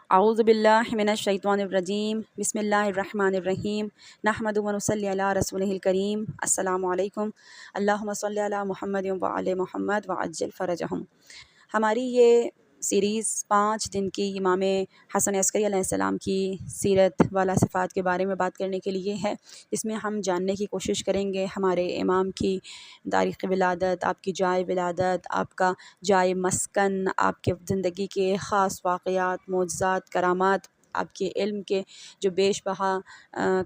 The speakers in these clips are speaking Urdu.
اعوذ باللہ من الشیطان الرجیم بسم اللہ الرحمن الرحیم نحمد و نصلی علی رسولہ الکریم السلام علیکم اللہم صلی علی محمد وعلی محمد وعجل فرجہم۔ ہماری یہ سیریز 5 دن کی امام حسن عسکری علیہ السلام کی سیرت والا صفات کے بارے میں بات کرنے کے لیے ہے، اس میں ہم جاننے کی کوشش کریں گے ہمارے امام کی تاریخ ولادت، آپ کی جائے ولادت، آپ کا جائے مسکن، آپ کے زندگی کے خاص واقعات، معجزات، کرامات، آپ کے علم کے جو بیش بہا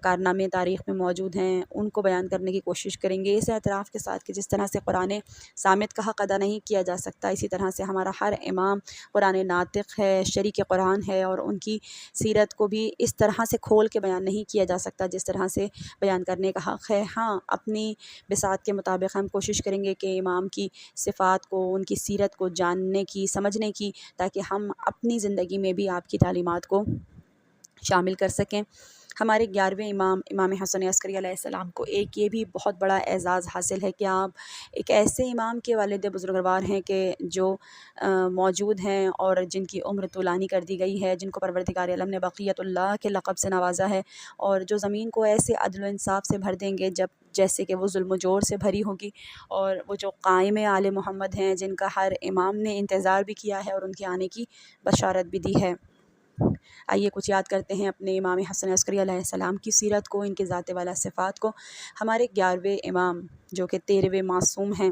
کارنامے تاریخ میں موجود ہیں ان کو بیان کرنے کی کوشش کریں گے، اس اعتراف کے ساتھ کہ جس طرح سے قرآن صامت کا حق ادا نہیں کیا جا سکتا، اسی طرح سے ہمارا ہر امام قرآن ناطق ہے، شریک قرآن ہے، اور ان کی سیرت کو بھی اس طرح سے کھول کے بیان نہیں کیا جا سکتا جس طرح سے بیان کرنے کا حق ہے۔ ہاں، اپنی بساط کے مطابق ہم کوشش کریں گے کہ امام کی صفات کو، ان کی سیرت کو جاننے کی، سمجھنے کی، تاکہ ہم اپنی زندگی میں بھی آپ کی تعلیمات کو شامل کر سکیں۔ ہمارے 11ویں امام امام حسن عسکری علیہ السلام کو ایک یہ بھی بہت بڑا اعزاز حاصل ہے کہ آپ ایک ایسے امام کے والد بزرگوار ہیں کہ جو موجود ہیں اور جن کی عمر طولانی کر دی گئی ہے، جن کو پروردگار عالم نے بقیت اللہ کے لقب سے نوازا ہے، اور جو زمین کو ایسے عدل و انصاف سے بھر دیں گے جیسے کہ وہ ظلم و جور سے بھری ہوگی، اور وہ جو قائم آل محمد ہیں جن کا ہر امام نے انتظار بھی کیا ہے اور ان کے آنے کی بشارت بھی دی ہے۔ آئیے کچھ یاد کرتے ہیں اپنے امام حسن عسکری علیہ السلام کی سیرت کو، ان کے ذات والا صفات کو۔ ہمارے 11ویں امام جو کہ 13ویں معصوم ہیں،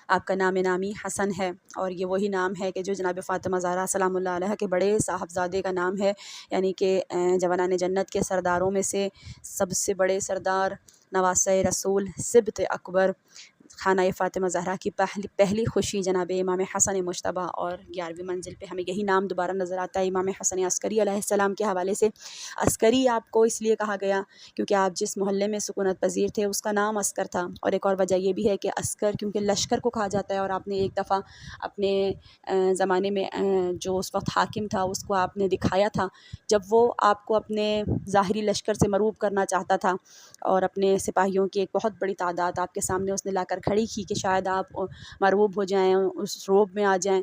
آپ کا نام نامی حسن ہے، اور یہ وہی نام ہے کہ جو جناب فاطمہ زہرا سلام اللہ علیہ کے بڑے صاحبزادے کا نام ہے، یعنی کہ جوانان جنت کے سرداروں میں سے سب سے بڑے سردار، نواسۂ رسول، سبط اکبر، خانہ فاطمہ زہرا کی پہلی خوشی جناب امام حسن مجتبیٰ، اور 11ویں منزل پہ ہمیں یہی نام دوبارہ نظر آتا ہے امام حسن عسکری علیہ السلام کے حوالے سے۔ عسکری آپ کو اس لیے کہا گیا کیونکہ آپ جس محلے میں سکونت پذیر تھے اس کا نام عسکر تھا، اور ایک اور وجہ یہ بھی ہے کہ عسکر کیونکہ لشکر کو کہا جاتا ہے، اور آپ نے ایک دفعہ اپنے زمانے میں جو اس وقت حاکم تھا اس کو آپ نے دکھایا تھا، جب وہ آپ کو اپنے ظاہری لشکر سے مروب کرنا چاہتا تھا، اور اپنے سپاہیوں کی ایک بہت بڑی تعداد آپ کے سامنے اس نے لا کر کھڑی کی کہ شاید آپ مرعوب ہو جائیں، اس روب میں آ جائیں،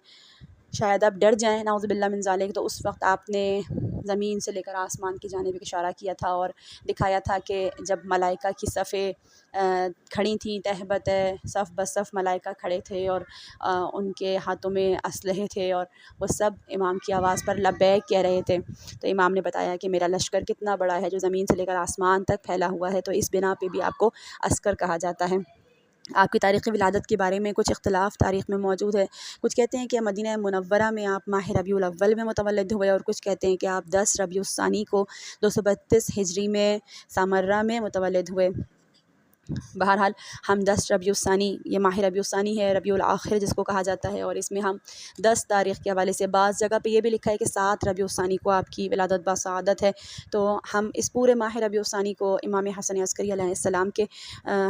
شاید آپ ڈر جائیں، نعوذ باللہ من ذالک۔ تو اس وقت آپ نے زمین سے لے کر آسمان کی جانب اشارہ کیا تھا اور دکھایا تھا کہ جب ملائکہ کی صفیں کھڑی تھیں، تہ بتہ صف بصف ملائکہ کھڑے تھے، اور ان کے ہاتھوں میں اسلحے تھے، اور وہ سب امام کی آواز پر لبیک کہہ رہے تھے، تو امام نے بتایا کہ میرا لشکر کتنا بڑا ہے جو زمین سے لے کر آسمان تک پھیلا ہوا ہے، تو اس بنا پہ بھی آپ کو عسکر کہا جاتا ہے۔ آپ کی تاریخ ولادت کے بارے میں کچھ اختلاف تاریخ میں موجود ہے، کچھ کہتے ہیں کہ مدینہ منورہ میں آپ ماہ ربیع الاول میں متولد ہوئے، اور کچھ کہتے ہیں کہ آپ 10 ربیع الثانی کو 232 ہجری میں سامرہ میں متولد ہوئے۔ بہرحال ہم 10 ربیع الثانی، یہ ماہ ربیع الثانی ہے، ربیع الاخر جس کو کہا جاتا ہے، اور اس میں ہم 10 تاریخ کے حوالے سے، بعض جگہ پہ یہ بھی لکھا ہے کہ 7 ربیع الثانی کو آپ کی ولادت بسعادت ہے، تو ہم اس پورے ماہ ربیع الثانی کو امام حسن عسکری علیہ السلام کے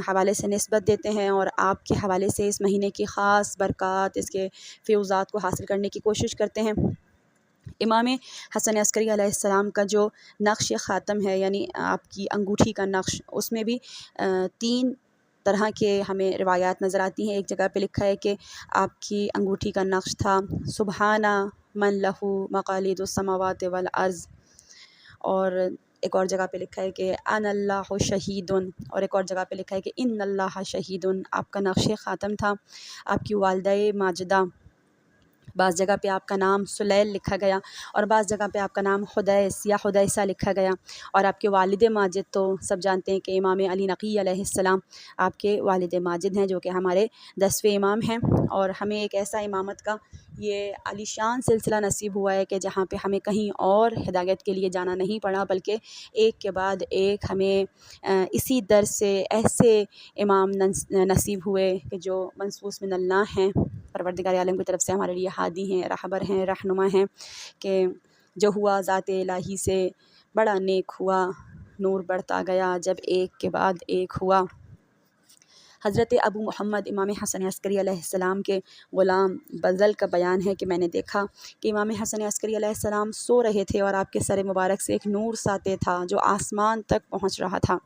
حوالے سے نسبت دیتے ہیں، اور آپ کے حوالے سے اس مہینے کی خاص برکات، اس کے فیوزات کو حاصل کرنے کی کوشش کرتے ہیں۔ امام حسن عسکری علیہ السلام کا جو نقش خاتم ہے، یعنی آپ کی انگوٹھی کا نقش، اس میں بھی 3 طرح کے ہمیں روایات نظر آتی ہیں۔ ایک جگہ پہ لکھا ہے کہ آپ کی انگوٹھی کا نقش تھا سبحانہ من لہ مقالید السماوات والارض، اور ایک اور جگہ پہ لکھا ہے کہ ان اللہ شہید، اور ایک اور جگہ پہ لکھا ہے کہ ان اللہ شہید۔ آپ کا نقش خاتم تھا آپ کی والدہ ماجدہ، بعض جگہ پہ آپ کا نام سلیل لکھا گیا، اور بعض جگہ پہ آپ کا نام حدیث یا حدیثہ لکھا گیا، اور آپ کے والد ماجد تو سب جانتے ہیں کہ امام علی نقی علیہ السلام آپ کے والد ماجد ہیں، جو کہ ہمارے 10ویں امام ہیں، اور ہمیں ایک ایسا امامت کا یہ عالی شان سلسلہ نصیب ہوا ہے کہ جہاں پہ ہمیں کہیں اور ہدایت کے لیے جانا نہیں پڑا، بلکہ ایک کے بعد ایک ہمیں اسی در سے ایسے امام نصیب ہوئے کہ جو منصوص من اللہ ہیں، پروردگار عالم کی طرف سے ہمارے لیے ہادی ہیں، رہبر ہیں، رہنما ہیں، کہ جو ہوا ذات الہی سے بڑا نیک ہوا، نور بڑھتا گیا جب ایک کے بعد ایک ہوا۔ حضرت ابو محمد امام حسن عسکری علیہ السلام کے غلام بزل کا بیان ہے کہ میں نے دیکھا کہ امام حسن عسکری علیہ السلام سو رہے تھے، اور آپ کے سر مبارک سے ایک نور ساطع تھا جو آسمان تک پہنچ رہا تھا۔